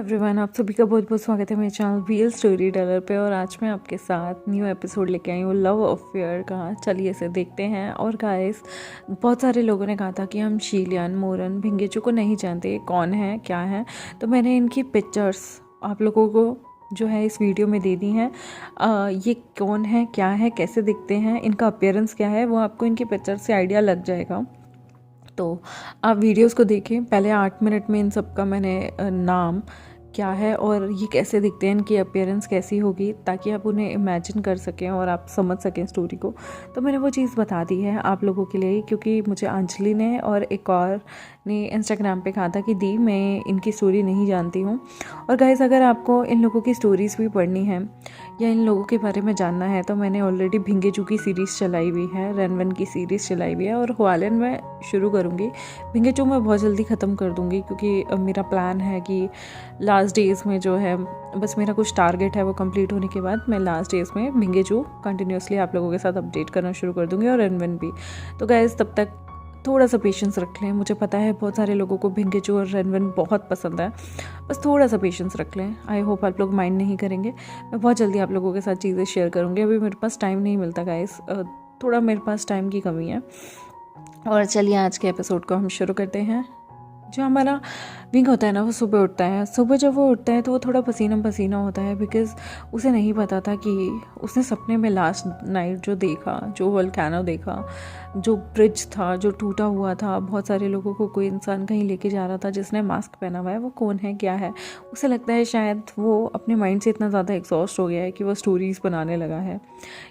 Everyone, आप सभी का बहुत बहुत स्वागत है मेरे चैनल रियल स्टोरी टेलर पे। और आज मैं आपके साथ न्यू एपिसोड लेके आई हूँ लव अफेयर का। चलिए इसे देखते हैं। और गाइस, बहुत सारे लोगों ने कहा था कि हम शीलियन, मोरन, भिंगेचू को नहीं जानते, कौन है क्या है। तो मैंने इनकी पिक्चर्स आप लोगों को जो है इस वीडियो में दे दी हैं। ये कौन है, क्या है, कैसे दिखते हैं, इनका अपीयरेंस क्या है, वो आपको इनकी पिक्चर से आइडिया लग जाएगा। तो आप वीडियोस को देखें। पहले 8 मिनट में इन सब का मैंने नाम क्या है और ये कैसे दिखते हैं, इनकी अपीयरेंस कैसी होगी, ताकि आप उन्हें इमेजिन कर सकें और आप समझ सकें स्टोरी को। तो मैंने वो चीज़ बता दी है आप लोगों के लिए, क्योंकि मुझे अंजलि ने और एक और ने इंस्टाग्राम पे कहा था कि दी मैं इनकी स्टोरी नहीं जानती हूँ। और गाइस, अगर आपको इन लोगों की स्टोरीज़ भी पढ़नी है या इन लोगों के बारे में जानना है तो मैंने ऑलरेडी भिंगेचू की सीरीज़ चलाई हुई है, रेनवन की सीरीज़ चलाई हुई है और हुआलन में शुरू करूँगी। भिंगेचू मैं बहुत जल्दी ख़त्म कर दूँगी, क्योंकि मेरा प्लान है कि लास्ट डेज़ में जो है, बस मेरा कुछ टारगेट है वो कंप्लीट होने के बाद मैं लास्ट डेज़ में भिंगेचू कंटिन्यूसली आप लोगों के साथ अपडेट करना शुरू कर दूँगी और रेनवन भी। तो गाइस, तब तक थोड़ा सा पेशेंस रख लें। मुझे पता है बहुत सारे लोगों को भिंगेचू और रेनवन बहुत पसंद है, बस थोड़ा सा पेशेंस रख लें। आई होप आप लोग माइंड नहीं करेंगे। मैं बहुत जल्दी आप लोगों के साथ चीज़ें शेयर करूँगी। अभी मेरे पास टाइम नहीं मिलता गाइस, थोड़ा मेरे पास टाइम की कमी है। और चलिए आज के एपिसोड को हम शुरू करते हैं। जो हमारा विंग होता है ना, वो सुबह उठता है। सुबह जब वो उठता है तो वो थोड़ा पसीना पसीना होता है, बिकॉज़ उसे नहीं पता था कि उसने सपने में लास्ट नाइट जो देखा, जो वोल्केनो देखा, जो ब्रिज था जो टूटा हुआ था, बहुत सारे लोगों को कोई इंसान कहीं लेके जा रहा था जिसने मास्क पहना हुआ है, वो कौन है, क्या है। उसे लगता है शायद वो अपने माइंड से इतना ज़्यादा एग्जॉस्ट हो गया है कि वो स्टोरीज़ बनाने लगा है।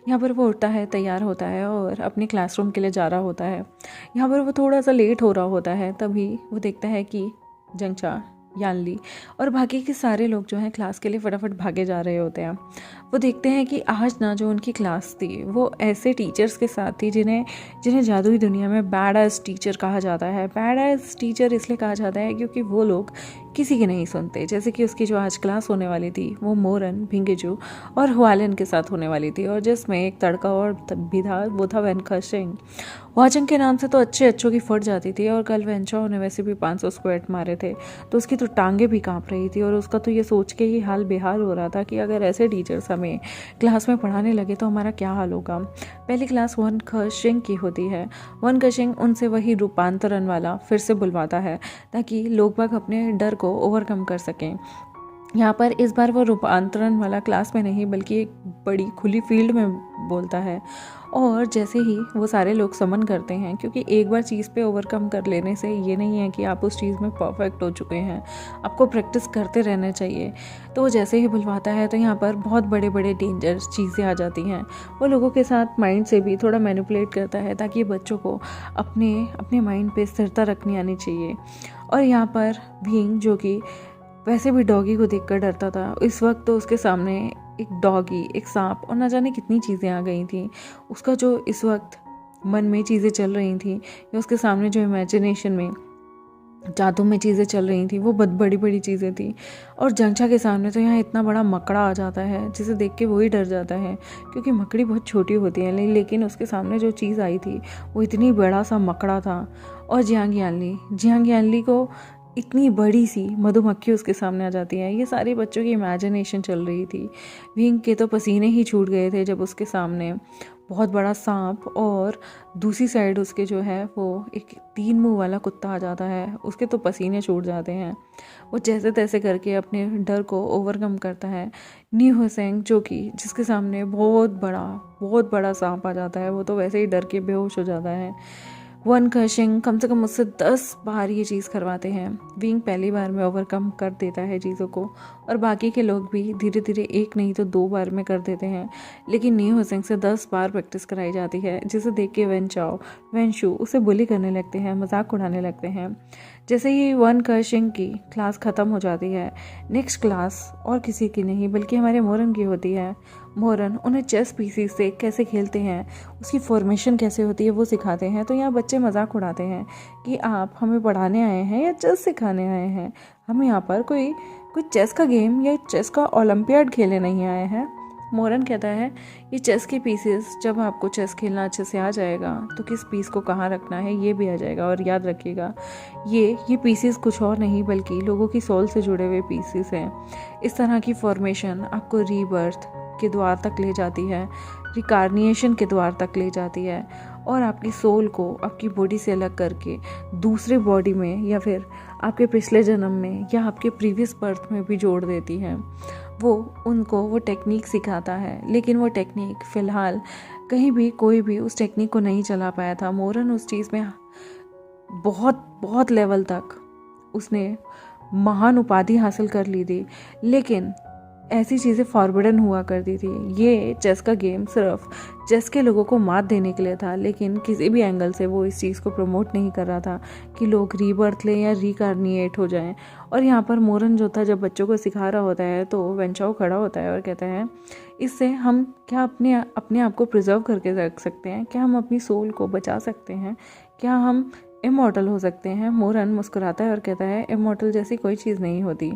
यहाँ पर वो उठता है, तैयार होता है और अपने क्लासरूम के लिए जा रहा होता है। यहाँ पर वो थोड़ा सा लेट हो रहा होता है, तभी वो देखता है कि जंगचा, यानली और बाकी के सारे लोग जो हैं क्लास के लिए फटाफट भागे जा रहे होते हैं। वो देखते हैं कि आज ना जो उनकी क्लास थी वो ऐसे टीचर्स के साथ थी जिन्हें जिन्हें जादुई दुनिया में बैड एज टीचर कहा जाता है। बैड एज टीचर इसलिए कहा जाता है क्योंकि वो लोग किसी की नहीं सुनते। जैसे कि उसकी जो आज क्लास होने वाली थी वो मोरन, भिंगेचू और हुआलन के साथ होने वाली थी, और जिसमें एक तड़का और भी था, वो था वेनखशिंग। वाचंग के नाम से तो अच्छों की फट जाती थी, और कल वेंचाओ ने वैसे भी 500 स्क्वाट मारे थे तो उसकी तो टांगें भी कांप रही थी। और उसका तो ये सोच के ही हाल बेहाल हो रहा था कि अगर ऐसे टीचर्स हमें क्लास में पढ़ाने लगे तो हमारा क्या हाल होगा। पहली क्लास वेनखशिंग की होती है। वेनखशिंग उनसे वही रूपांतरण वाला फिर से बुलवाता है ताकि लोग बाग अपने डर को ओवरकम कर सकें। यहाँ पर इस बार वो रूपांतरण वाला क्लास में नहीं बल्कि एक बड़ी खुली फील्ड में बोलता है। और जैसे ही वो सारे लोग समन करते हैं, क्योंकि एक बार चीज़ पे ओवरकम कर लेने से ये नहीं है कि आप उस चीज़ में परफेक्ट हो चुके हैं, आपको प्रैक्टिस करते रहना चाहिए। तो वो जैसे ही बुलवाता है तो यहाँ पर बहुत बड़े बड़े डेंजर चीज़ें आ जाती हैं। वो लोगों के साथ माइंड से भी थोड़ा मैनिपुलेट करता है ताकि बच्चों को अपने अपने माइंड पे स्थिरता रखनी आनी चाहिए। और यहाँ पर भींग, जो कि वैसे भी डॉगी को देखकर डरता था, इस वक्त तो उसके सामने एक डॉगी, एक सांप और ना जाने कितनी चीज़ें आ गई थी। उसका जो इस वक्त मन में चीज़ें चल रही थी या उसके सामने जो इमेजिनेशन में, जादू में चीज़ें चल रही थी, वो बहुत बड़ी बड़ी चीज़ें थी। और जंगचा के सामने तो यहाँ इतना बड़ा मकड़ा आ जाता है जिसे देख के वो ही डर जाता है, क्योंकि मकड़ी बहुत छोटी होती है, लेकिन उसके सामने जो चीज़ आई थी वो इतनी बड़ा सा मकड़ा था। और जियांग यानली को इतनी बड़ी सी मधुमक्खी उसके सामने आ जाती है। ये सारे बच्चों की इमेजिनेशन चल रही थी। विंग के तो पसीने ही छूट गए थे जब उसके सामने बहुत बड़ा सांप और दूसरी साइड उसके जो है वो एक 3 मुंह वाला कुत्ता आ जाता है। उसके तो पसीने छूट जाते हैं। वो जैसे तैसे करके अपने डर को ओवरकम करता है। न्यू हुसैंग, जो कि जिसके सामने बहुत बड़ा सांप आ जाता है, वो तो वैसे ही डर के बेहोश हो जाता है। वेनखशिंग कम से कम उससे 10 बार ये चीज़ करवाते हैं। विंग पहली बार में ओवरकम कर देता है चीज़ों को, और बाकी के लोग भी धीरे धीरे 1 नहीं तो 2 बार में कर देते हैं। लेकिन न्यू हुसैंग से 10 बार प्रैक्टिस कराई जाती है, जिसे देख के वेनशू उसे बुली करने लगते हैं, मजाक उड़ाने लगते हैं। जैसे ही वेनखशिंग की क्लास ख़त्म हो जाती है, नेक्स्ट क्लास और किसी की नहीं बल्कि हमारे मोरन की होती है। मोरन उन्हें चेस पीसीज से कैसे खेलते हैं, उसकी फॉर्मेशन कैसे होती है वो सिखाते हैं। तो यहाँ बच्चे मजाक उड़ाते हैं कि आप हमें पढ़ाने आए हैं या चेस सिखाने आए हैं। हम यहाँ पर कोई चेस का गेम या चेस का ओलंपियाड खेले नहीं आए हैं। मोरन कहता है ये चेस के पीसेस जब आपको चेस खेलना अच्छे से आ जाएगा तो किस पीस को कहाँ रखना है ये भी आ जाएगा। और याद रखिएगा ये पीसेस कुछ और नहीं बल्कि लोगों की सोल से जुड़े हुए पीसेस हैं। इस तरह की फॉर्मेशन आपको रीबर्थ के द्वार तक ले जाती है, रिकार्निएशन के द्वार तक ले जाती है और आपकी सोल को आपकी बॉडी से अलग करके दूसरे बॉडी में या फिर आपके पिछले जन्म में या आपके प्रीवियस बर्थ में भी जोड़ देती है। वो उनको वो टेक्निक सिखाता है, लेकिन वो टेक्निक फ़िलहाल कहीं भी कोई भी उस टेक्निक को नहीं चला पाया था। मोरन उस चीज़ में बहुत बहुत लेवल तक उसने महान उपाधि हासिल कर ली थी, लेकिन ऐसी चीज़ें फॉरबिडन हुआ करती थी। ये चेस का गेम सिर्फ चेस के लोगों को मात देने के लिए था, लेकिन किसी भी एंगल से वो इस चीज़ को प्रमोट नहीं कर रहा था कि लोग रीबर्थ लें या रिकार्निएट हो जाएं। और यहाँ पर मोरन जो था जब बच्चों को सिखा रहा होता है तो वेंचाओ खड़ा होता है और कहता है इससे हम क्या अपने आप को प्रिजर्व करके रख सकते हैं, क्या हम अपनी सोल को बचा सकते हैं, क्या हम इमॉर्टल हो सकते हैं। मोरन मुस्कुराता है और कहता है इमॉर्टल जैसी कोई चीज़ नहीं होती।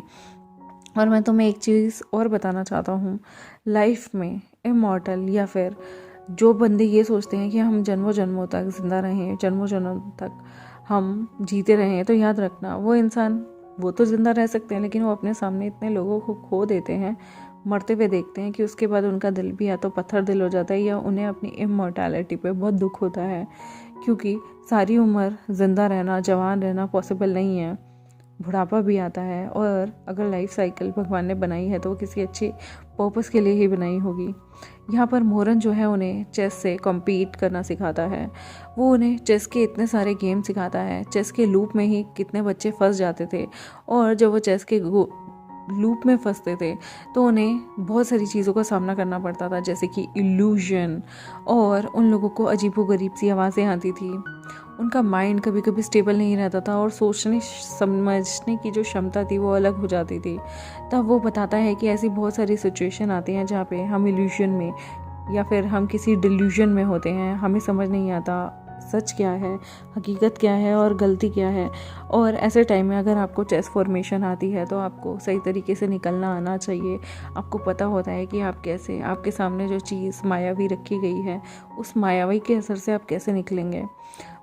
और मैं तुम्हें एक चीज़ और बताना चाहता हूँ, लाइफ में इमॉर्टल या फिर जो बंदे ये सोचते हैं कि हम जन्मों जन्मों तक ज़िंदा रहें, जन्मों जन्मों तक हम जीते रहें, तो याद रखना वो इंसान वो तो ज़िंदा रह सकते हैं, लेकिन वो अपने सामने इतने लोगों को खो देते हैं, मरते हुए देखते हैं कि उसके बाद उनका दिल भी या तो पत्थर दिल हो जाता है या उन्हें अपनी इमॉर्टैलिटी पे बहुत दुख होता है, क्योंकि सारी उम्र ज़िंदा रहना, जवान रहना पॉसिबल नहीं है। बुढ़ापा भी आता है और अगर लाइफ साइकिल भगवान ने बनाई है तो वो किसी अच्छी पर्पस के लिए ही बनाई होगी। यहाँ पर मोरन जो है उन्हें चेस से कम्पीट करना सिखाता है। वो उन्हें चेस के इतने सारे गेम सिखाता है। चेस के लूप में ही कितने बच्चे फंस जाते थे और जब वो चेस के लूप में फंसते थे तो उन्हें बहुत सारी चीज़ों का सामना करना पड़ता था, जैसे कि इल्यूजन, और उन लोगों को अजीबोगरीब सी आवाज़ें आती थी। उनका माइंड कभी कभी स्टेबल नहीं रहता था और सोचने समझने की जो क्षमता थी वो अलग हो जाती थी। तब वो बताता है कि ऐसी बहुत सारी सिचुएशन आती हैं जहाँ पे हम इल्यूजन में या फिर हम किसी डिल्यूजन में होते हैं, हमें समझ नहीं आता सच क्या है, हकीकत क्या है और गलती क्या है। और ऐसे टाइम में अगर आपको चेस फॉर्मेशन आती है तो आपको सही तरीके से निकलना आना चाहिए। आपको पता होता है कि आप कैसे, आपके सामने जो चीज़ मायावी रखी गई है उस मायावी के असर से आप कैसे निकलेंगे।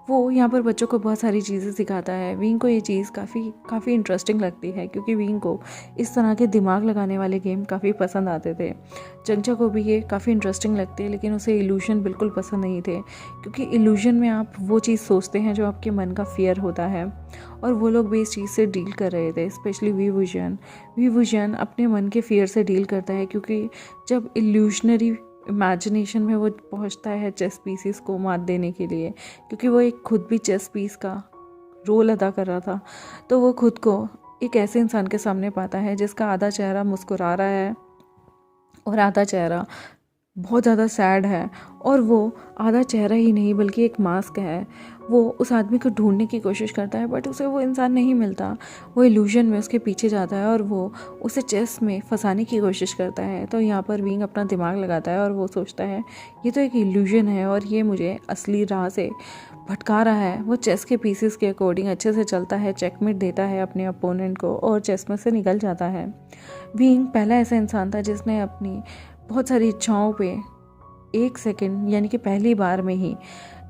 वो यहाँ पर बच्चों को बहुत सारी चीज़ें सिखाता है। विंग को ये चीज़ काफ़ी इंटरेस्टिंग लगती है, क्योंकि विंग को इस तरह के दिमाग लगाने वाले गेम काफ़ी पसंद आते थे। चंचा को भी ये काफ़ी इंटरेस्टिंग लगती है, लेकिन उसे इल्यूजन बिल्कुल पसंद नहीं थे, क्योंकि इल्यूजन में आप वो चीज़ सोचते हैं जो आपके मन का फियर होता है, और वो लोग भी इस चीज़ से डील कर रहे थे। स्पेशली विवुजन अपने मन के फियर से डील करता है, क्योंकि जब इल्यूशनरी इमेजिनेशन में वो पहुंचता है चेस पीसीस को मात देने के लिए, क्योंकि वो एक खुद भी चेस पीस का रोल अदा कर रहा था, तो वो खुद को एक ऐसे इंसान के सामने पाता है जिसका आधा चेहरा मुस्कुरा रहा है और आधा चेहरा बहुत ज़्यादा सैड है, और वो आधा चेहरा ही नहीं बल्कि एक मास्क है। वो उस आदमी को ढूंढने की कोशिश करता है बट उसे वो इंसान नहीं मिलता। वो इल्यूजन में उसके पीछे जाता है और वो उसे चेस में फंसाने की कोशिश करता है। तो यहाँ पर विंग अपना दिमाग लगाता है और वो सोचता है ये तो एक इल्यूजन है और ये मुझे असली राह से भटका रहा है। वो चेस के पीसेस के अकॉर्डिंग अच्छे से चलता है, चेकमेट देता है अपने अपोनेंट को और चेस में से निकल जाता है। विंग पहला ऐसा इंसान था जिसने अपनी बहुत सारी इच्छाओं पे 1 सेकंड यानी कि पहली बार में ही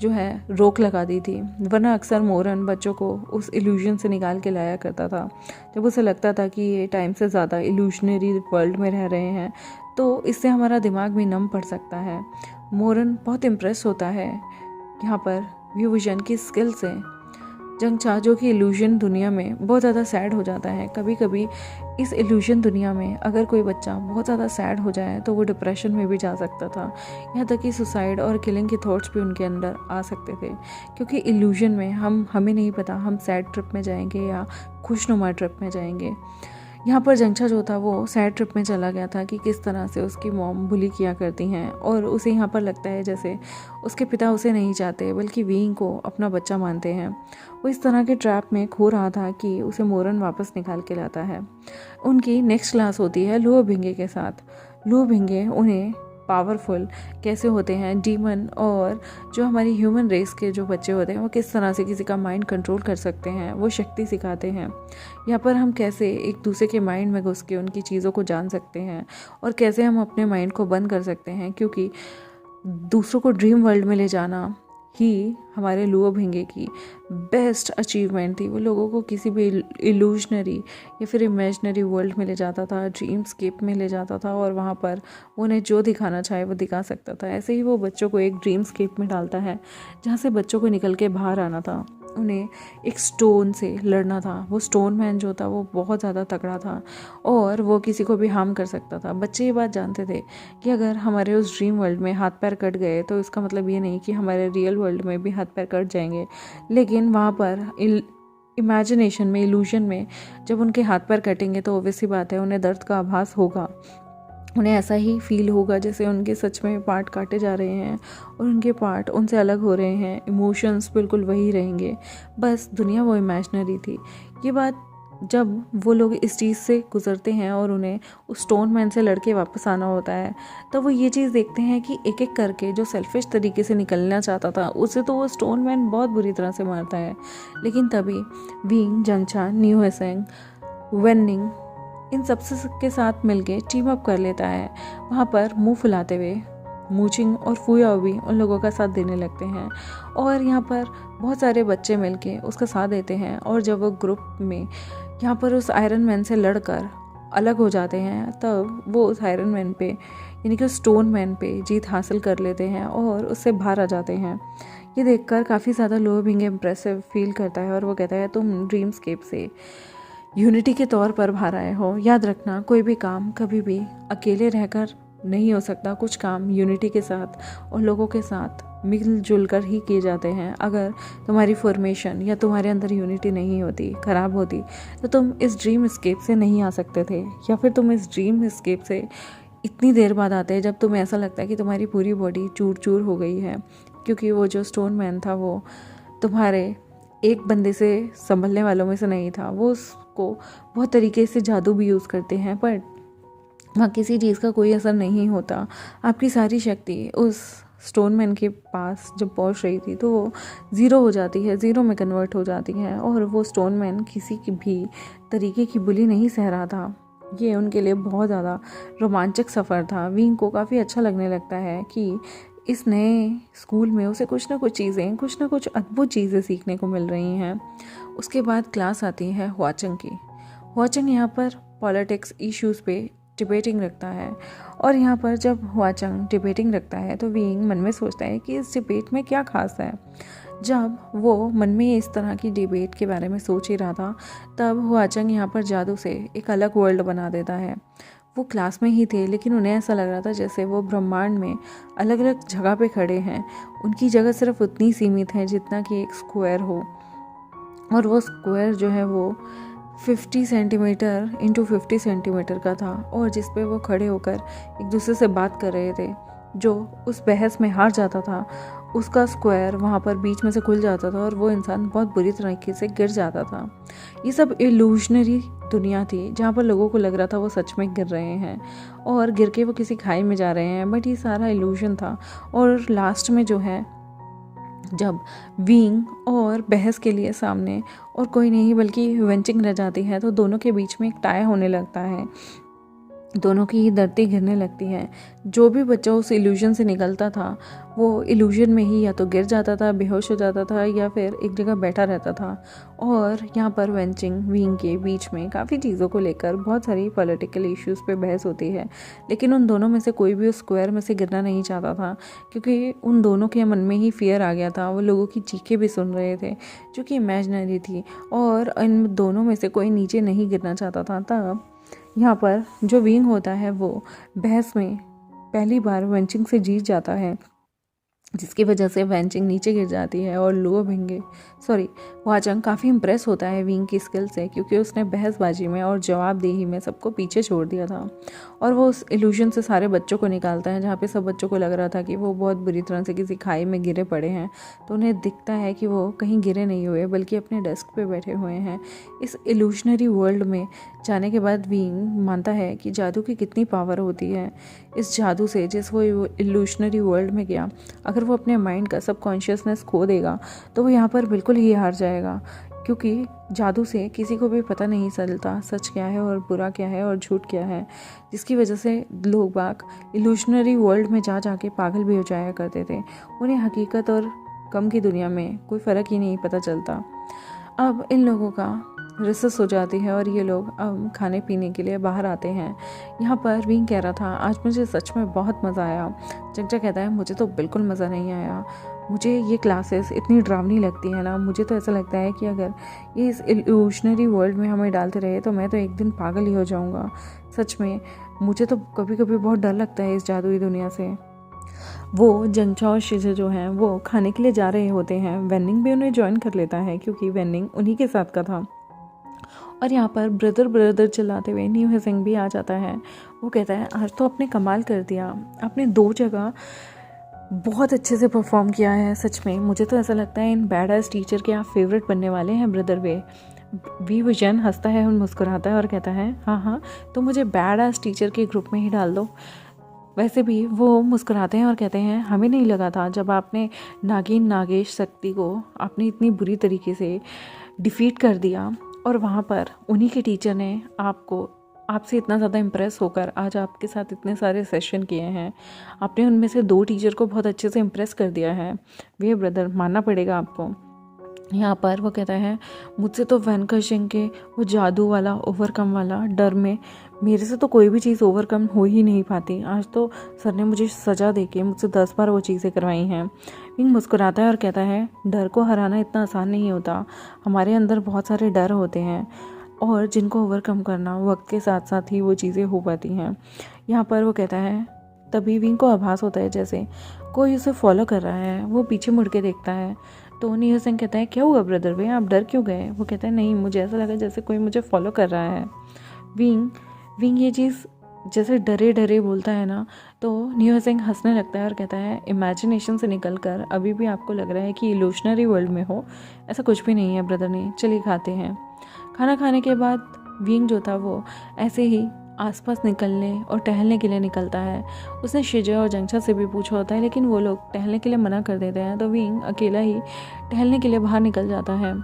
जो है रोक लगा दी थी, वरना अक्सर मोरन बच्चों को उस इल्यूजन से निकाल के लाया करता था। जब उसे लगता था कि ये टाइम से ज़्यादा इल्यूशनरी वर्ल्ड में रह रहे हैं तो इससे हमारा दिमाग भी नम पड़ सकता है। मोरन बहुत इम्प्रेस होता है यहाँ पर विवुजन की स्किल से। जंगचा जो कि इल्यूजन दुनिया में बहुत ज़्यादा सैड हो जाता है। कभी कभी इस इल्यूजन दुनिया में अगर कोई बच्चा बहुत ज़्यादा सैड हो जाए तो वो डिप्रेशन में भी जा सकता था, यहाँ तक कि सुसाइड और किलिंग के थॉट्स भी उनके अंदर आ सकते थे, क्योंकि इल्यूजन में हमें नहीं पता हम सैड ट्रिप में जाएंगे या खुशनुमा ट्रिप में जाएंगे। यहाँ पर जंगचा जो था वो सैड ट्रिप में चला गया था कि किस तरह से उसकी मॉम बुली किया करती हैं, और उसे यहाँ पर लगता है जैसे उसके पिता उसे नहीं चाहते बल्कि विंग को अपना बच्चा मानते हैं। वो इस तरह के ट्रैप में खो रहा था कि उसे मोरन वापस निकाल के लाता है। उनकी नेक्स्ट क्लास होती है लुओ भिंगे के साथ। लुओ भिंगे उन्हें पावरफुल कैसे होते हैं डीमन, और जो हमारी ह्यूमन रेस के जो बच्चे होते हैं वो किस तरह से किसी का माइंड कंट्रोल कर सकते हैं, वो शक्ति सिखाते हैं। यहाँ पर हम कैसे एक दूसरे के माइंड में घुस के उनकी चीज़ों को जान सकते हैं और कैसे हम अपने माइंड को बंद कर सकते हैं, क्योंकि दूसरों को ड्रीम वर्ल्ड में ले जाना ही हमारे लुओ भिंगे की बेस्ट अचीवमेंट थी। वो लोगों को किसी भी इल्यूजनरी या फिर इमेजिनरी वर्ल्ड में ले जाता था, ड्रीमस्केप में ले जाता था, और वहाँ पर उन्हें जो दिखाना चाहे वो दिखा सकता था। ऐसे ही वो बच्चों को एक ड्रीमस्केप में डालता है जहाँ से बच्चों को निकल के बाहर आना था। उन्हें एक स्टोन से लड़ना था। वो स्टोन मैन जो था वो बहुत ज़्यादा तगड़ा था और वो किसी को भी हार्म कर सकता था। बच्चे ये बात जानते थे कि अगर हमारे उस ड्रीम वर्ल्ड में हाथ पैर कट गए तो इसका मतलब ये नहीं कि हमारे रियल वर्ल्ड में भी हाथ पैर कट जाएंगे, लेकिन वहाँ पर इमेजिनेशन में, इल्यूजन में जब उनके हाथ पैर कटेंगे तो ऑब्वियस सी बात है उन्हें दर्द का आभास होगा। उन्हें ऐसा ही फील होगा जैसे उनके सच में पार्ट काटे जा रहे हैं और उनके पार्ट उनसे अलग हो रहे हैं। इमोशंस बिल्कुल वही रहेंगे, बस दुनिया वो इमेजिनरी थी। ये बात जब वो लोग इस चीज़ से गुजरते हैं और उन्हें उस स्टोन मैन से लड़के वापस आना होता है, तब वो ये चीज़ देखते हैं कि एक एक करके जो सेल्फिश तरीके से निकलना चाहता था उसे तो वो स्टोन मैन बहुत बुरी तरह से मारता है। लेकिन तभी विंग, जंगचा, न्यू हेसेंग, वेनिंग इन सबसे के साथ मिलके टीम अप कर लेता है। वहाँ पर मुंह फुलाते हुए मूचिंग और फुयाओ भी उन लोगों का साथ देने लगते हैं और यहाँ पर बहुत सारे बच्चे मिलके उसका साथ देते हैं। और जब वो ग्रुप में यहाँ पर उस आयरन मैन से लड़कर अलग हो जाते हैं, तब वो उस आयरन मैन पे यानी कि उस स्टोन मैन पे जीत हासिल कर लेते हैं और उससे बाहर आ जाते हैं। ये देखकर काफ़ी ज़्यादा लो बिंग इम्प्रेसिव फील करता है और वो कहता है तुम ड्रीमस्केप से यूनिटी के तौर पर बाहर आए हो। याद रखना कोई भी काम कभी भी अकेले रहकर नहीं हो सकता। कुछ काम यूनिटी के साथ और लोगों के साथ मिलजुल कर ही किए जाते हैं। अगर तुम्हारी फॉर्मेशन या तुम्हारे अंदर यूनिटी नहीं होती, ख़राब होती, तो तुम इस ड्रीम एस्केप से नहीं आ सकते थे, या फिर तुम इस ड्रीम एस्केप से इतनी देर बाद आते हैं जब तुम्हें ऐसा लगता है कि तुम्हारी पूरी बॉडी चूर चूर हो गई है। क्योंकि वो जो स्टोन मैन था वो तुम्हारे एक बंदे से संभलने वालों में से नहीं था। वो उसको बहुत तरीके से जादू भी यूज़ करते हैं, पर वहाँ किसी चीज़ का कोई असर नहीं होता। आपकी सारी शक्ति उस स्टोन मैन के पास जब पहुँच रही थी तो वो ज़ीरो हो जाती है, ज़ीरो में कन्वर्ट हो जाती है। और वो स्टोन मैन किसी की भी तरीके की बुली नहीं सह रहा था। ये उनके लिए बहुत ज़्यादा रोमांचक सफ़र था। विंग को काफ़ी अच्छा लगने लगता है कि इस नए स्कूल में उसे कुछ ना कुछ अद्भुत चीज़ें सीखने को मिल रही हैं। उसके बाद क्लास आती है हुआचंग की। हुआचंग यहाँ पर पॉलिटिक्स इश्यूज़ पे डिबेटिंग रखता है और यहाँ पर जब हुआचंग डिबेटिंग रखता है तो विंग मन में सोचता है कि इस डिबेट में क्या खास है। जब वो मन में इस तरह की डिबेट के बारे में सोच ही रहा था, तब हुआचंग यहाँ पर जादू से एक अलग वर्ल्ड बना देता है। वो क्लास में ही थे, लेकिन उन्हें ऐसा लग रहा था जैसे वो ब्रह्मांड में अलग अलग जगह पे खड़े हैं। उनकी जगह सिर्फ उतनी सीमित है जितना कि एक स्क्वायर हो, और वो स्क्वायर जो है वो 50 सेंटीमीटर इंटू 50 सेंटीमीटर का था, और जिस पे वो खड़े होकर एक दूसरे से बात कर रहे थे। जो उस बहस में हार जाता था उसका स्क्वायर वहाँ पर बीच में से खुल जाता था और वो इंसान बहुत बुरी तरीके से गिर जाता था। ये सब इल्यूशनरी दुनिया थी जहाँ पर लोगों को लग रहा था वो सच में गिर रहे हैं और गिर के वो किसी खाई में जा रहे हैं, बट ये सारा इल्यूशन था। और लास्ट में जो है, जब विंग और बहस के लिए सामने और कोई नहीं बल्कि वेंचिंग रह जाती है, तो दोनों के बीच में एक टाई होने लगता है। दोनों की ही धरती घिरने लगती है। जो भी बच्चा उस इल्यूजन से निकलता था वो इल्यूजन में ही या तो गिर जाता था, बेहोश हो जाता था, या फिर एक जगह बैठा रहता था। और यहाँ पर वेंचिंग विंग के बीच में काफ़ी चीज़ों को लेकर बहुत सारी पॉलिटिकल इश्यूज़ पे बहस होती है, लेकिन उन दोनों में से कोई भी उस स्क्वायर में से गिरना नहीं चाहता था, क्योंकि उन दोनों के मन में ही फियर आ गया था। वो लोगों की चीखें भी सुन रहे थे जो कि इमेजिनरी थी, और इन दोनों में से कोई नीचे नहीं गिरना चाहता था। तब यहाँ पर जो विंग होता है वो बहस में पहली बार वेंचिंग से जीत जाता है जिसकी वजह से वैनचिंग नीचे गिर जाती है और लुओ भिंगे हुआचंग काफ़ी इम्प्रेस होता है विंग की स्किल से, क्योंकि उसने बहसबाजी में और जवाबदेही में सबको पीछे छोड़ दिया था। और वो उस इल्यूजन से सारे बच्चों को निकालता है, जहाँ पे सब बच्चों को लग रहा था कि वो बहुत बुरी तरह से किसी खाई में गिरे पड़े हैं, तो उन्हें दिखता है कि वो कहीं गिरे नहीं हुए बल्कि अपने डेस्क पे बैठे हुए हैं। इस इल्यूशनरी वर्ल्ड में जाने के बाद विंग मानता है कि जादू की कितनी पावर होती है। इस जादू से जिस वो इल्यूशनरी वर्ल्ड में गया, अगर वो अपने माइंड का सबकॉन्शियसनेस खो देगा तो वो यहाँ पर बिल्कुल ही हार जाएगा, क्योंकि जादू से किसी को भी पता नहीं चलता सच क्या है और बुरा क्या है और झूठ क्या है, जिसकी वजह से लोग बाग इल्यूशनरी वर्ल्ड में जा के पागल भी हो जाया करते थे। उन्हें हकीकत और गम की दुनिया में कोई फ़र्क ही नहीं पता चलता। अब इन लोगों का रिसर्च हो जाती है और ये लोग अब खाने पीने के लिए बाहर आते हैं। यहाँ पर विंग कह रहा था आज मुझे सच में बहुत मज़ा आया। जंगचा कहता है मुझे तो बिल्कुल मज़ा नहीं आया, मुझे ये क्लासेस इतनी डरावनी लगती है ना, मुझे तो ऐसा लगता है कि अगर ये इस इल्यूशनरी वर्ल्ड में हमें डालते रहे तो मैं तो एक दिन पागल ही हो जाऊँगा। सच में मुझे तो कभी कभी बहुत डर लगता है इस जादुई दुनिया से। वो जंगचा और शिजे जो हैं वो खाने के लिए जा रहे होते हैं। वेनिंग भी उन्हें ज्वाइन कर लेता है, क्योंकि वेनिंग उन्हीं के साथ का था। और यहाँ पर ब्रदर ब्रदर चिल्लाते हुए न्यू हिसिंग भी आ जाता है। वो कहता है आज तो आपने कमाल कर दिया, आपने 2 जगह बहुत अच्छे से परफॉर्म किया है। सच में मुझे तो ऐसा लगता है इन बैड एज टीचर के आप फेवरेट बनने वाले हैं ब्रदर वी विजन हंसता है और मुस्कुराता है और कहता है हाँ तो मुझे बैड एज टीचर के ग्रुप में ही डाल दो। वैसे भी वो मुस्कुराते हैं और कहते हैं हमें नहीं लगा था जब आपने नागिन नागेश शक्ति को आपने इतनी बुरी तरीके से डिफीट कर दिया, और वहाँ पर उन्हीं के टीचर ने आपसे इतना ज़्यादा इम्प्रेस होकर आज आपके साथ इतने सारे सेशन किए हैं। आपने उनमें से 2 टीचर को बहुत अच्छे से इम्प्रेस कर दिया है। वे ब्रदर मानना पड़ेगा आपको। यहाँ पर वो कहता है मुझसे तो वैनकशिंग के वो जादू वाला ओवरकम वाला डर में मेरे से तो कोई भी चीज़ ओवरकम हो ही नहीं पाती। आज तो सर ने मुझे सज़ा देके मुझसे 10 बार वो चीज़ें करवाई हैं। विंग मुस्कुराता है और कहता है डर को हराना इतना आसान नहीं होता, हमारे अंदर बहुत सारे डर होते हैं और जिनको ओवरकम करना वक्त के साथ साथ ही वो चीज़ें हो पाती हैं। यहाँ पर वो कहता है तभी विंग को आभास होता है जैसे कोई उसे फॉलो कर रहा है। वो पीछे मुड़ के देखता है तो न्यू सिंह कहता है क्या हुआ ब्रदर वे, आप डर क्यों गए? वो कहता है नहीं मुझे ऐसा लगा जैसे कोई मुझे फॉलो कर रहा है। विंग ये चीज़ जैसे डरे डरे बोलता है ना, तो न्यू सिंह हंसने लगता है और कहता है इमेजिनेशन से निकल कर अभी भी आपको लग रहा है कि इल्यूशनरी वर्ल्ड में हो, ऐसा कुछ भी नहीं है ब्रदर ने, चलिए खाते हैं। खाना खाने के बाद विंग जो था वो ऐसे ही आसपास निकलने और टहलने के लिए निकलता है। उसने शिजे और जंगचा से भी पूछा होता है, लेकिन वो लोग टहलने के लिए मना कर देते हैं, तो विंग अकेला ही टहलने के लिए बाहर निकल जाता है।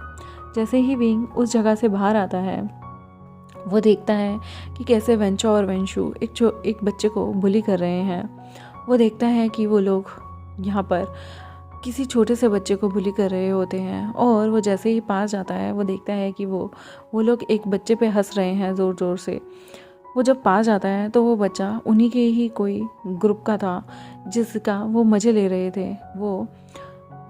जैसे ही विंग उस जगह से बाहर आता है वो देखता है कि कैसे वेंचो और वेंशु एक बच्चे को बुली कर रहे हैं। वो देखता है कि वो लोग यहाँ पर किसी छोटे से बच्चे को बुली कर रहे होते हैं, और वो जैसे ही पास जाता है वो देखता है कि वो लोग एक बच्चे पे हंस रहे हैं ज़ोर ज़ोर से। वो जब पास जाता है तो वो बच्चा उन्हीं के ही कोई ग्रुप का था जिसका वो मज़े ले रहे थे। वो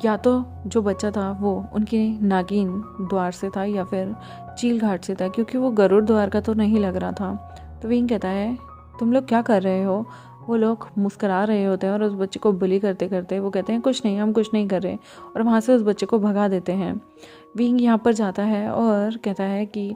या तो जो बच्चा था वो उनके नागिन द्वार से था या फिर चील घाट से था, क्योंकि वो गरुड़ द्वार का तो नहीं लग रहा था। तो विंग कहता है तुम लोग क्या कर रहे हो? वो लोग मुस्करा रहे होते हैं और उस बच्चे को बुली करते करते वो कहते हैं कुछ नहीं, हम कुछ नहीं कर रहे, और वहाँ से उस बच्चे को भगा देते हैं। विंग यहाँ पर जाता है और कहता है कि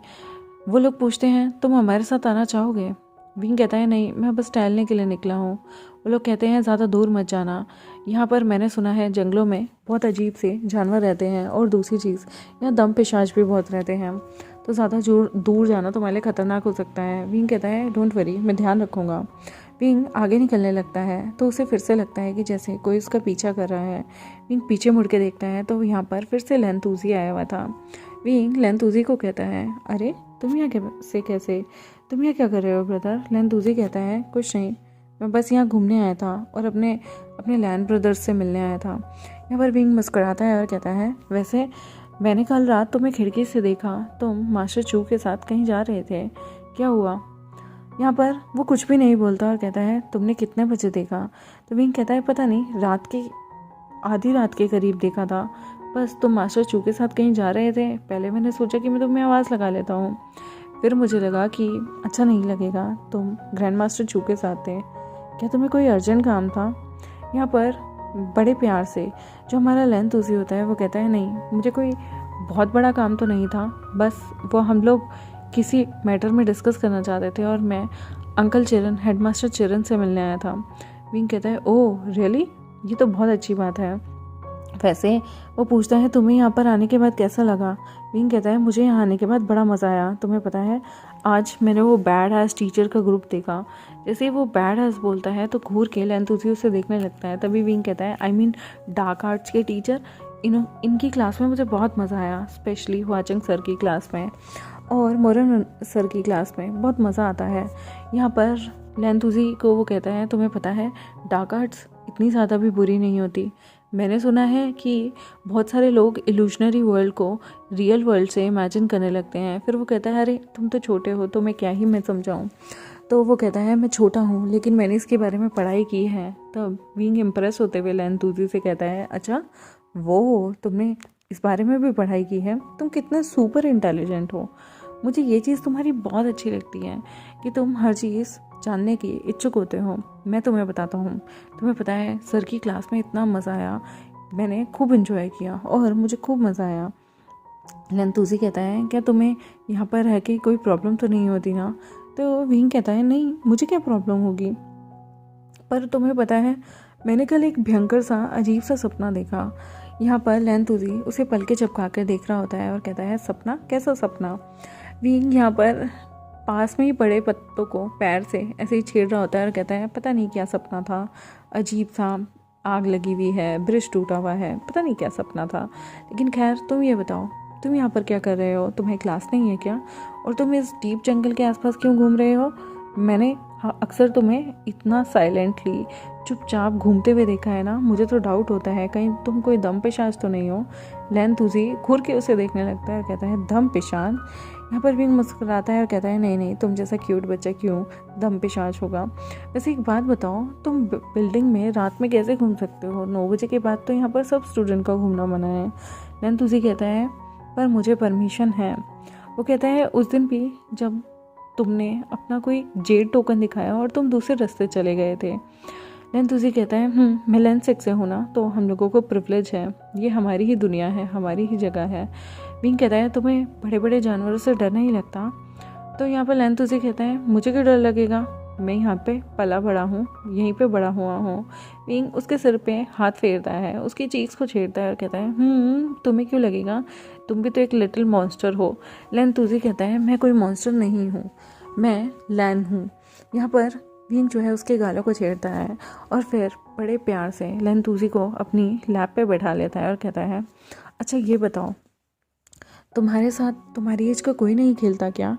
वो लोग पूछते हैं तुम हमारे साथ आना चाहोगे? विंग कहता है नहीं, मैं बस टहलने के लिए निकला हूँ। वो लोग कहते हैं ज़्यादा दूर मत जाना, यहाँ पर मैंने सुना है जंगलों में बहुत अजीब से जानवर रहते हैं, और दूसरी चीज़ यहाँ दम पेशाज भी बहुत रहते हैं, तो ज़्यादा दूर जाना तुम्हारे लिए ख़तरनाक हो सकता है। विंग कहता है डोंट वरी, मैं ध्यान रखूँगा। विंग आगे निकलने लगता है तो उसे फिर से लगता है कि जैसे कोई उसका पीछा कर रहा है। विंग पीछे मुड़ के देखता है तो यहाँ पर फिर से लेंथूजी आया हुआ था। विंग लेंथूजी को कहता है अरे तुम यहाँ कैसे तुम यहाँ क्या कर रहे हो ब्रदर? लेंथूजी कहता है कुछ नहीं, मैं बस यहाँ घूमने आया था और अपने लैंड ब्रदर्स से मिलने आया था। यहाँ पर विंग मुस्कुराता है और कहता है वैसे मैंने कल रात तुम्हें खिड़की से देखा, तुम मास्टर चू के साथ कहीं जा रहे थे, क्या हुआ? यहाँ पर वो कुछ भी नहीं बोलता और कहता है तुमने कितने बजे देखा? तो विंग कहता है पता नहीं, आधी रात के करीब देखा था, बस तुम मास्टर चू के साथ कहीं जा रहे थे। पहले मैंने सोचा कि मैं तुम्हें आवाज़ लगा लेता हूँ, फिर मुझे लगा कि अच्छा नहीं लगेगा, तुम ग्रैंड मास्टर चू के साथ थे, क्या तुम्हें कोई अर्जेंट काम था? यहाँ पर बड़े प्यार से जो हमारा लेंथूसी होता है वो कहता है नहीं, मुझे कोई बहुत बड़ा काम तो नहीं था, बस वो हम लोग किसी मैटर में डिस्कस करना चाहते थे और मैं अंकल चिरन, हेडमास्टर चिरन से मिलने आया था। विंग कहता है ओह रियली, ये तो बहुत अच्छी बात है। वैसे वो पूछता है तुम्हें यहाँ पर आने के बाद कैसा लगा। विंग कहता है मुझे यहाँ आने के बाद बड़ा मज़ा आया। तुम्हें पता है आज मैंने वो बैड हैज़ टीचर का ग्रुप देखा। जैसे ही वो बैड हैज़ बोलता है तो घूर के लेंथूसी उसे देखने लगता है। तभी विंग कहता है आई मीन डार्क आर्ट्स के टीचर, इनकी क्लास में मुझे बहुत मज़ा आया, स्पेशली हुआचंग सर की क्लास में और मोरन सर की क्लास में बहुत मज़ा आता है। यहाँ पर लेंथूसी को वो कहता है तुम्हें पता है डार्क आर्ट्स इतनी ज़्यादा भी बुरी नहीं होती। मैंने सुना है कि बहुत सारे लोग इल्यूशनरी वर्ल्ड को रियल वर्ल्ड से इमेजिन करने लगते हैं। फिर वो कहता है अरे तुम तो छोटे हो तो मैं क्या ही मैं समझाऊँ। तो वो कहता है मैं छोटा हूँ लेकिन मैंने इसके बारे में पढ़ाई की है। तब विंग इम्प्रेस होते हुए लेंथूसी से कहता है अच्छा वो तुमने इस बारे में भी पढ़ाई की है, तुम कितना सुपर इंटेलिजेंट हो। मुझे ये चीज़ तुम्हारी बहुत अच्छी लगती है कि तुम हर चीज़ जानने की इच्छुक होते हो। मैं तुम्हें बताता हूँ, तुम्हें पता है सर की क्लास में इतना मज़ा आया, मैंने खूब इन्जॉय किया और मुझे खूब मज़ा आया। लेंथूसी कहता है क्या तुम्हें यहाँ पर रह के कोई प्रॉब्लम तो नहीं होती ना। तो विंग कहता है नहीं, मुझे क्या प्रॉब्लम होगी, पर तुम्हें पता है मैंने कल एक भयंकर सा अजीब सा सपना देखा। यहाँ पर लेंथूसी उसे पलके झपका कर देख रहा होता है और कहता है सपना, कैसा सपना। विंग यहाँ पर पास में ही पड़े पत्तों को पैर से ऐसे ही छेड़ रहा होता है और कहता है पता नहीं क्या सपना था, अजीब सा, आग लगी हुई है, ब्रिज टूटा हुआ है, पता नहीं क्या सपना था। लेकिन खैर तुम ये बताओ तुम यहाँ पर क्या कर रहे हो, तुम्हें क्लास नहीं है क्या, और तुम इस डीप जंगल के आसपास क्यों घूम रहे हो। मैंने अक्सर तुम्हें इतना साइलेंटली चुपचाप घूमते हुए देखा है ना, मुझे तो डाउट होता है कहीं तुम कोई दम पेशाज तो नहीं हो। लेंथूसी घूर के उसे देखने लगता है और कहता है दम पेशाज। यहाँ पर विंग मुस्कुराता है और कहता है नहीं नहीं, तुम जैसा क्यूट बच्चा क्यों दम पेशाज होगा। वैसे एक बात बताओ, तुम बिल्डिंग में रात में कैसे घूम सकते हो, 9 बजे के बाद तो यहाँ पर सब स्टूडेंट का घूमना मना है। लेंथूसी कहता है पर मुझे परमिशन है। वो कहता है उस दिन भी जब तुमने अपना कोई जेड टोकन दिखाया और तुम दूसरे रास्ते चले गए थे। लेंथूसी कहता है मैं लेंसेक से हूँ ना, तो हम लोगों को प्रिविलेज है, ये हमारी ही दुनिया है, हमारी ही जगह है। विंग कहता है तुम्हें बड़े बड़े जानवरों से डर नहीं लगता। तो यहाँ पर लेंथूसी कहता है मुझे क्यों डर लगेगा, मैं यहाँ पे पला बड़ा हूँ, यहीं पे बड़ा हुआ हूँ। विंग उसके सिर पे हाथ फेरता है, उसकी चीक्स को छेड़ता है और कहता है तुम्हें क्यों लगेगा, तुम भी तो एक लिटिल मॉन्स्टर हो। लेंथूसी कहता है मैं कोई मॉन्स्टर नहीं हूँ, मैं लैन हूँ। यहाँ पर विंग जो है उसके गालों को छेड़ता है और फिर बड़े प्यार से लेंथूसी को अपनी लैप पे बैठा लेता है और कहता है अच्छा ये बताओ तुम्हारे साथ तुम्हारी एज का कोई नहीं खेलता क्या।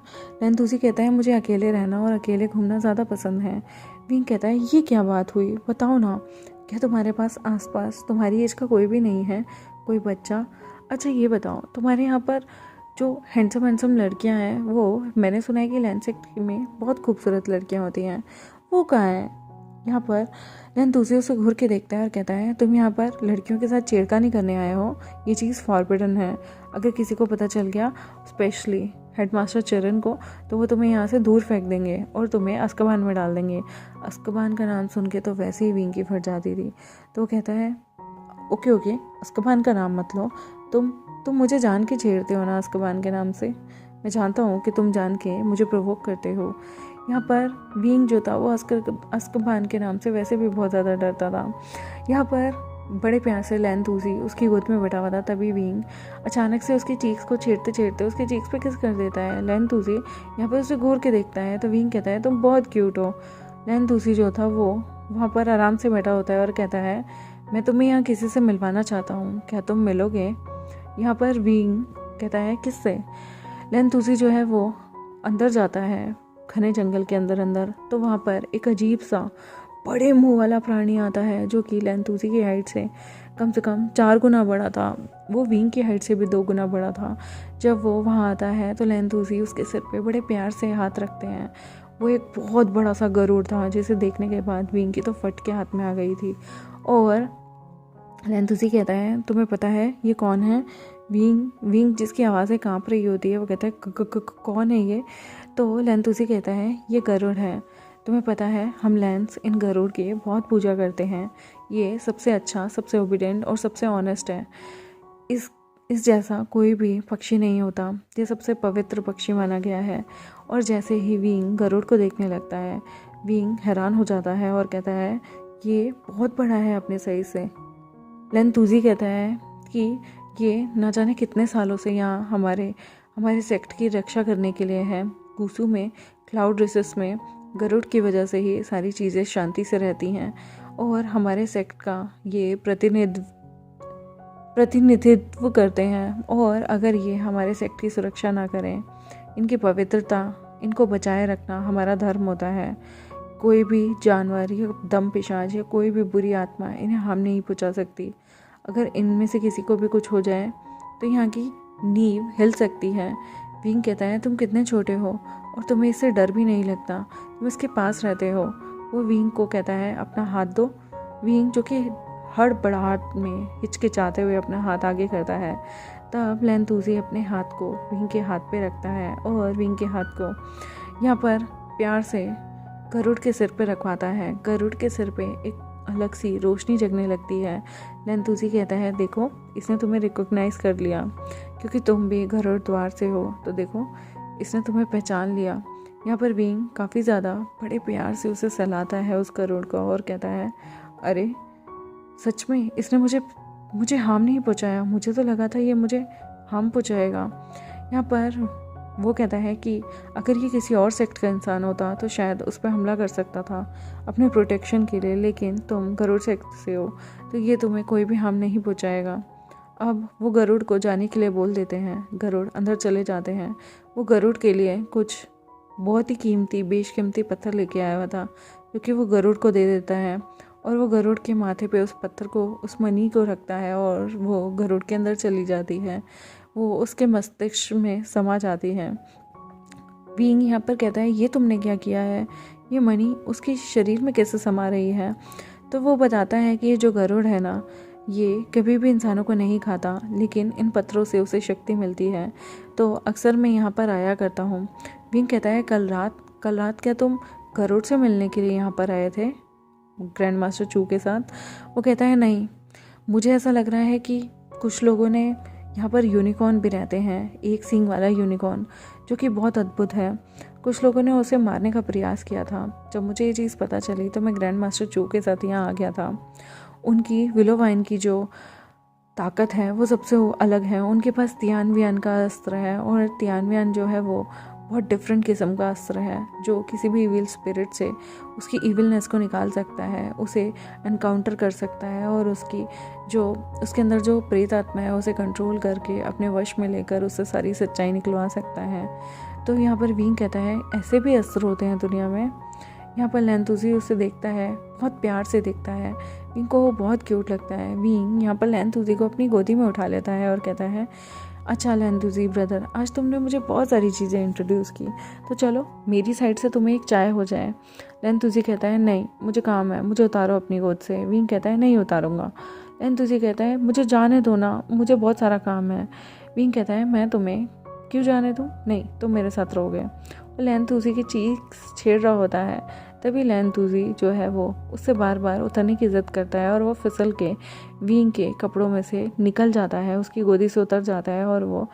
लेंथूसी कहता है मुझे अकेले रहना और अकेले घूमना ज़्यादा पसंद है। विंग कहता है ये क्या बात हुई, बताओ ना, क्या तुम्हारे पास आसपास तुम्हारी एज का कोई भी नहीं है, कोई बच्चा। अच्छा ये बताओ तुम्हारे यहाँ पर जो हैंडसम लड़कियाँ हैं, वो मैंने सुना है कि लेंसेक में बहुत खूबसूरत लड़कियाँ होती हैं, वो कहाँ हैं। यहाँ पर लेंथूसी उसे घूर के देखता है और कहता है तुम यहाँ पर लड़कियों के साथ छेड़खानी करने आए हो, ये चीज़ फॉरबिडन है। अगर किसी को पता चल गया, स्पेशली हेडमास्टर चिरन को, तो वो तुम्हें यहाँ से दूर फेंक देंगे और तुम्हें अज़्काबान में डाल देंगे। अज़्काबान का नाम सुन के तो वैसे ही विंग की फट जाती थी। तो वो कहता है ओके अज़्काबान का नाम मत लो, तुम मुझे जान के छेड़ते हो ना अज़्काबान के नाम से, मैं जानता हूँ कि तुम जान के मुझे प्रोवोक करते हो। यहाँ पर विंग जो था वो अज़्काबान के नाम से वैसे भी बहुत ज़्यादा डरता था। यहाँ पर बड़े प्यार से लेंथूसी उसकी गोद में बैठा हुआ था, तभी विंग अचानक से उसकी चीक्स को छेड़ते छेड़ते उसकी चीक्स पे किस कर देता है। लेंथूसी यहाँ पर उसे घूर के देखता है तो विंग कहता है तुम बहुत क्यूट हो। लेंथूसी जो था वो वहाँ पर आराम से बैठा होता है और कहता है मैं तुम्हें यहाँ किसी से मिलवाना चाहता हूँ, क्या तुम मिलोगे। यहाँ पर विंग कहता है किससे। लेंथूसी जो है वो अंदर जाता है घने जंगल के अंदर, तो वहाँ पर एक अजीब सा बड़े मुंह वाला प्राणी आता है जो कि लेंथूसी की हाइट से कम 4 गुना बड़ा था। वो विंग की हाइट से भी 2 गुना बड़ा था। जब वो वहाँ आता है तो लेंथूसी उसके सिर पे बड़े प्यार से हाथ रखते हैं। वो एक बहुत बड़ा सा गरुड़ था जिसे देखने के बाद विंग की तो फट के हाथ में आ गई थी। और लेंथूसी कहता है तुम्हें पता है ये कौन है। विंग जिसकी आवाज़ें कांप रही होती है वो कहता है कौन है ये। तो लेंथूसी कहता है ये गरुड़ है। तुम्हें पता है हम लेंस इन गरुड़ के बहुत पूजा करते हैं। ये सबसे अच्छा, सबसे ओबीडिएंट और सबसे ऑनेस्ट है। इस जैसा कोई भी पक्षी नहीं होता। ये सबसे पवित्र पक्षी माना गया है। और जैसे ही विंग गरुड़ को देखने लगता है, विंग हैरान हो जाता है और कहता है ये बहुत बड़ा है अपने साइज से। लेंतुजी कहता है कि ये ना जाने कितने सालों से यहाँ हमारे सेक्ट की रक्षा करने के लिए है। गुसू में, क्लाउड रिसेस में गरुड़ की वजह से ही सारी चीज़ें शांति से रहती हैं और हमारे सेक्ट का ये प्रतिनिधित्व करते हैं। और अगर ये हमारे सेक्ट की सुरक्षा ना करें, इनकी पवित्रता, इनको बचाए रखना हमारा धर्म होता है। कोई भी जानवर या दम पिशाच या कोई भी बुरी आत्मा इन्हें हार्म नहीं पहुंचा सकती। अगर इनमें से किसी को भी कुछ हो जाए तो यहाँ की नींव हिल सकती है। विंग कहता है तुम कितने छोटे हो और तुम्हें इससे डर भी नहीं लगता, तुम इसके पास रहते हो। वो विंग को कहता है अपना हाथ दो। विंग जो कि हड़बड़ाहट में हिचकिचाते हुए अपना हाथ आगे करता है। तब लेंतुजी अपने हाथ को विंग के हाथ पे रखता है और विंग के हाथ को यहाँ पर प्यार से गरुड़ के सिर पे रखवाता है। गरुड़ के सिर पे एक अलग सी रोशनी जगने लगती है। लेंतुजी कहता है देखो, इसने तुम्हें रिकॉग्नाइज़ कर लिया क्योंकि तुम भी गरुड़ द्वार से हो, तो देखो इसने तुम्हें पहचान लिया। यहाँ पर विंग काफ़ी ज़्यादा बड़े प्यार से उसे सहलाता है उस गरुड़ को और कहता है अरे सच में इसने मुझे हार्म नहीं पहुँचाया, मुझे तो लगा था ये मुझे हार्म पहुँचाएगा। यहाँ पर वो कहता है कि अगर ये किसी और सेक्ट का इंसान होता तो शायद उस पर हमला कर सकता था अपने प्रोटेक्शन के लिए, लेकिन तुम गरुड़ सेक्ट से हो तो ये तुम्हें कोई भी हार्म नहीं पहुँचाएगा। अब वो गरुड़ को जाने के लिए बोल देते हैं। गरुड़ अंदर चले जाते हैं। वो गरुड़ के लिए कुछ बहुत ही कीमती, बेशकीमती पत्थर लेके आया हुआ था क्योंकि वो गरुड़ को दे देता है और वो गरुड़ के माथे पे उस पत्थर को, उस मनी को रखता है और वो गरुड़ के अंदर चली जाती है। वो उसके मस्तिष्क में समा जाती है। विंग यहाँ पर कहता है ये तुमने क्या किया है, ये मनी उसके शरीर में कैसे समा रही है। तो वो बताता है कि ये जो गरुड़ है ना, ये कभी भी इंसानों को नहीं खाता, लेकिन इन पत्थरों से उसे शक्ति मिलती है। तो अक्सर मैं यहाँ पर आया करता हूँ। विंग कहता है कल रात क्या तुम गरुड़ से मिलने के लिए यहाँ पर आए थे ग्रैंड मास्टर चू के साथ? वो कहता है नहीं, मुझे ऐसा लग रहा है कि कुछ लोगों ने यहाँ पर यूनिकॉर्न भी रहते हैं, एक सींग वाला यूनिकॉर्न जो कि बहुत अद्भुत है। कुछ लोगों ने उसे मारने का प्रयास किया था। जब मुझे ये चीज़ पता चली तो मैं ग्रैंड मास्टर चू के साथ यहाँ आ गया था। उनकी विलो वाइन की जो ताकत है वो सबसे अलग है। उनके पास तियानवियान का अस्त्र है और तियानवियान जो है वो बहुत डिफरेंट किस्म का अस्त्र है जो किसी भी इविल स्पिरिट से उसकी इविलनेस को निकाल सकता है, उसे एनकाउंटर कर सकता है और उसके अंदर जो प्रेत आत्मा है उसे कंट्रोल करके अपने वश में लेकर उससे सारी सच्चाई निकलवा सकता है। तो यहाँ पर विंग कहता है ऐसे भी अस्त्र होते हैं दुनिया में। यहाँ पर लेंतुजी उसे देखता है, बहुत प्यार से देखता है। विंग को वो बहुत क्यूट लगता है। विंग यहाँ पर लेंतुजी को अपनी गोदी में उठा लेता है और कहता है अच्छा लेंतुजी ब्रदर, आज तुमने मुझे बहुत सारी चीज़ें इंट्रोड्यूस की, तो चलो मेरी साइड से तुम्हें एक चाय हो जाए। लेंतुजी कहता है नहीं, मुझे काम है, मुझे उतारो अपनी गोद से। विंग कहता है नहीं उतारूंगा। लेंतुजी कहता है मुझे जाने दो ना, मुझे बहुत सारा काम है। विंग कहता है मैं तुम्हें क्यों जाने दूँ, नहीं तुम मेरे साथ रहोगे। लेंतुजी की चीख छेड़ रहा होता है। तभी लेंतुजी जो है वो उससे बार बार उतरने की ज़िद करता है और वो फिसल के विंग के कपड़ों में से निकल जाता है, उसकी गोदी से उतर जाता है और वो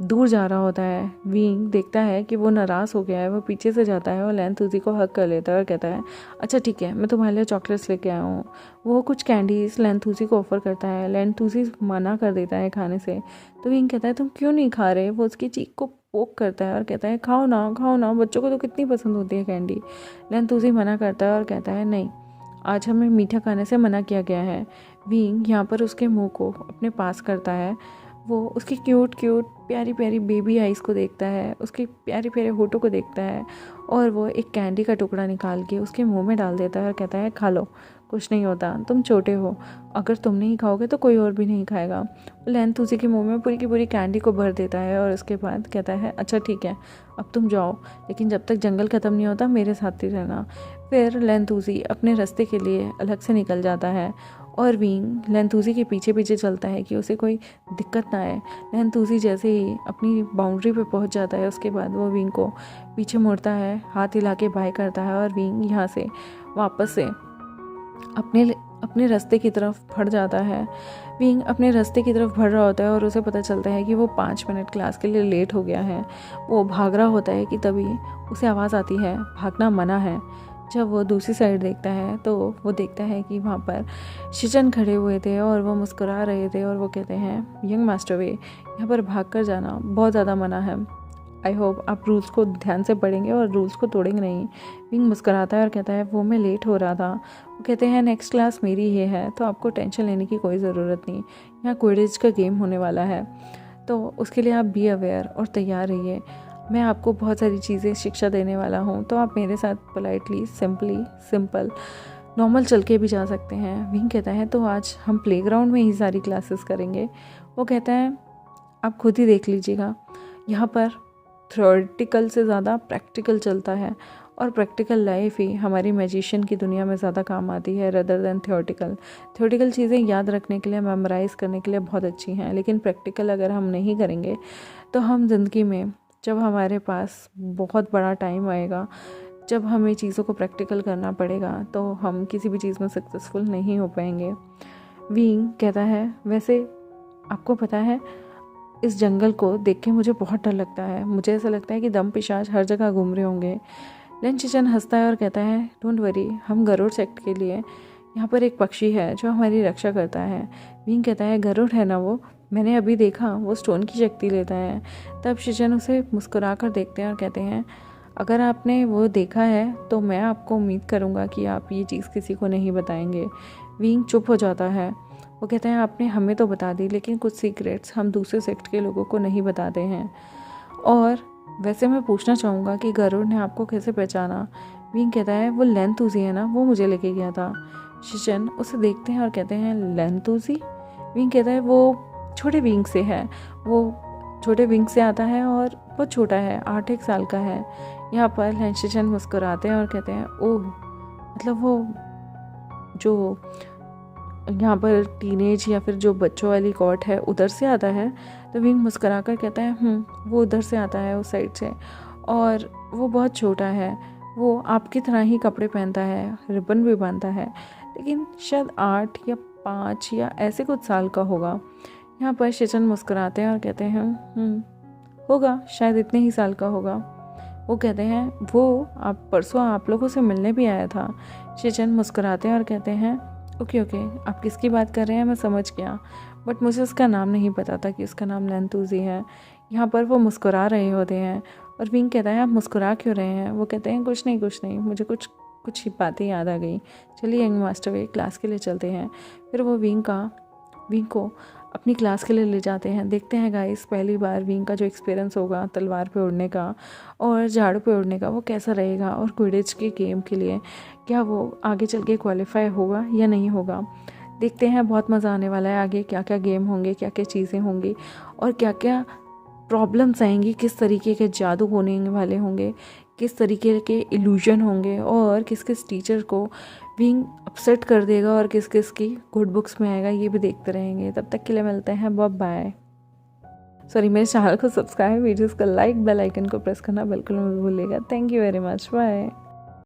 दूर जा रहा होता है। विंग देखता है कि वो नाराज़ हो गया है, वो पीछे से जाता है और लेंतुजी को हक कर लेता है और कहता है अच्छा ठीक है, मैं तुम्हारे लिए चॉकलेट्स लेके आया हूँ। वो कुछ कैंडीज लेंतुजी को ऑफर करता है। लेंतुजी मना कर देता है खाने से। तो विंग कहता है तुम क्यों नहीं खा रहे। वो उसकी चीख को पोक करता है और कहता है खाओ ना, बच्चों को तो कितनी पसंद होती है कैंडी। लेंतुजी मना करता है और कहता है नहीं, आज हमें मीठा खाने से मना किया गया है। विंग यहाँ पर उसके मुंह को अपने पास करता है। वो उसकी क्यूट प्यारी प्यारी बेबी आइज़ को देखता है, उसके प्यारे प्यारे होठों को देखता है और वो एक कैंडी का टुकड़ा निकाल के उसके मुंह में डाल देता है और कहता है खा लो, कुछ नहीं होता, तुम छोटे हो, अगर तुम नहीं खाओगे तो कोई और भी नहीं खाएगा। लेंतुजी के मुंह में पूरी की पूरी कैंडी को भर देता है और उसके बाद कहता है अच्छा ठीक है, अब तुम जाओ, लेकिन जब तक जंगल ख़त्म नहीं होता मेरे साथ ही रहना। फिर लेंतुजी अपने रास्ते के लिए अलग से निकल जाता है और विंग लेंथूसी के पीछे पीछे चलता है कि उसे कोई दिक्कत ना आए। लेंथूसी जैसे ही अपनी बाउंड्री पे पहुंच जाता है उसके बाद वो विंग को पीछे मुड़ता है, हाथ हिला के बाय करता है और विंग यहाँ से वापस से अपने रास्ते की तरफ बढ़ जाता है। विंग अपने रास्ते की तरफ बढ़ रहा होता है और उसे पता चलता है कि वो 5 मिनट क्लास के लिए लेट हो गया है। वो भाग रहा होता है कि तभी उसे आवाज़ आती है भागना मना है। जब वो दूसरी साइड देखता है तो वो देखता है कि वहाँ पर शिचन खड़े हुए थे और वो मुस्कुरा रहे थे और वो कहते हैं यंग मास्टर वे, यहाँ पर भाग कर जाना बहुत ज़्यादा मना है। आई होप आप रूल्स को ध्यान से पढ़ेंगे और रूल्स को तोड़ेंगे नहीं। विंग मुस्कुराता है और कहता है वो मैं लेट हो रहा था। वो कहते हैं नेक्स्ट क्लास मेरी ही है तो आपको टेंशन लेने की कोई ज़रूरत नहीं, यहाँ क्विडिच का गेम होने वाला है तो उसके लिए आप बी अवेयर और तैयार रहिए। मैं आपको बहुत सारी चीज़ें शिक्षा देने वाला हूँ तो आप मेरे साथ पोलाइटली सिंपल नॉर्मल चल के भी जा सकते हैं। विंग कहता है तो आज हम प्लेग्राउंड में ही सारी क्लासेस करेंगे। वो कहता है आप खुद ही देख लीजिएगा, यहाँ पर थ्योरेटिकल से ज़्यादा प्रैक्टिकल चलता है और प्रैक्टिकल लाइफ ही हमारी मैजिशियन की दुनिया में ज़्यादा काम आती है रदर देन थ्योरेटिकल चीज़ें याद रखने के लिए, मेमोराइज़ करने के लिए बहुत अच्छी हैं, लेकिन प्रैक्टिकल अगर हम नहीं करेंगे तो हम ज़िंदगी में जब हमारे पास बहुत बड़ा टाइम आएगा, जब हमें चीज़ों को प्रैक्टिकल करना पड़ेगा तो हम किसी भी चीज़ में सक्सेसफुल नहीं हो पाएंगे। विंग कहता है वैसे आपको पता है इस जंगल को देख के मुझे बहुत डर लगता है, मुझे ऐसा लगता है कि दम पिशाच हर जगह घूम रहे होंगे। लेंचिचन हंसता है और कहता है डोंट वरी, हम गरुड़ सेक्ट के लिए यहाँ पर एक पक्षी है जो हमारी रक्षा करता है। विंग कहता है गरुड़ है ना वो, मैंने अभी देखा, वो स्टोन की शक्ति लेता है। तब शिचन उसे मुस्कुरा कर देखते हैं और कहते हैं अगर आपने वो देखा है तो मैं आपको उम्मीद करूँगा कि आप ये चीज़ किसी को नहीं बताएंगे। विंग चुप हो जाता है। वो कहते हैं आपने हमें तो बता दी लेकिन कुछ सीक्रेट्स हम दूसरे सेक्ट के लोगों को नहीं बताते हैं। और वैसे मैं पूछना चाहूँगा कि गरुड़ ने आपको कैसे पहचाना। विंग कहता है वो लेंथूसी है ना, वो मुझे लेके गया था। शिचन उसे देखते हैं और कहते हैं लेंथूसी। विंग कहता है वो छोटे विंग से है, वो छोटे विंग से आता है और बहुत छोटा है, 8-1 साल का है। यहाँ पर शिचन मुस्कुराते हैं और कहते हैं ओह, मतलब वो जो यहाँ पर टीनेज या फिर जो बच्चों वाली कॉट है उधर से आता है। तो विंग मुस्कुरा कर कहता है वो उधर से आता है, उस साइड से, और वो बहुत छोटा है, वो आपकी तरह ही कपड़े पहनता है, रिबन भी बांधता है, लेकिन शायद 8 या 5 या ऐसे कुछ साल का होगा। यहाँ पर शिचन मुस्कुराते हैं और कहते हैं होगा, शायद इतने ही साल का होगा। वो कहते हैं वो आप परसों आप लोगों से मिलने भी आया था। शिचन मुस्कुराते हैं और कहते हैं ओके आप किसकी बात कर रहे हैं मैं समझ गया, बट मुझे उसका नाम नहीं पता था कि उसका नाम लेंथूसी है। यहाँ पर वो मुस्कुरा रहे होते हैं और विंग कहता है आप मुस्कुरा क्यों रहे हैं। वो कहते हैं कुछ नहीं, मुझे कुछ ही बातें याद आ गई, चलिए यंग मास्टर वे क्लास के लिए चलते हैं। फिर वो विंग को अपनी क्लास के लिए ले जाते हैं। देखते हैं गाइस पहली बार विंग का जो एक्सपीरियंस होगा तलवार पे उड़ने का और झाड़ू पे उड़ने का वो कैसा रहेगा, और क्विडिच के गेम के लिए क्या वो आगे चल के क्वालिफाई होगा या नहीं होगा। देखते हैं, बहुत मज़ा आने वाला है। आगे क्या क्या गेम होंगे, क्या क्या चीज़ें होंगी और क्या क्या प्रॉब्लम्स आएंगी, किस तरीके के जादू होने वाले होंगे, किस तरीके के इल्यूजन होंगे और किस किस टीचर को विंग अपसेट कर देगा और किस किस की गुड बुक्स में आएगा, ये भी देखते रहेंगे। तब तक के लिए मिलते हैं, बाय। मेरे चैनल को सब्सक्राइब, वीडियोस को लाइक, बेल आइकन को प्रेस करना बिल्कुल मत भूलिएगा। Thank you very much, bye.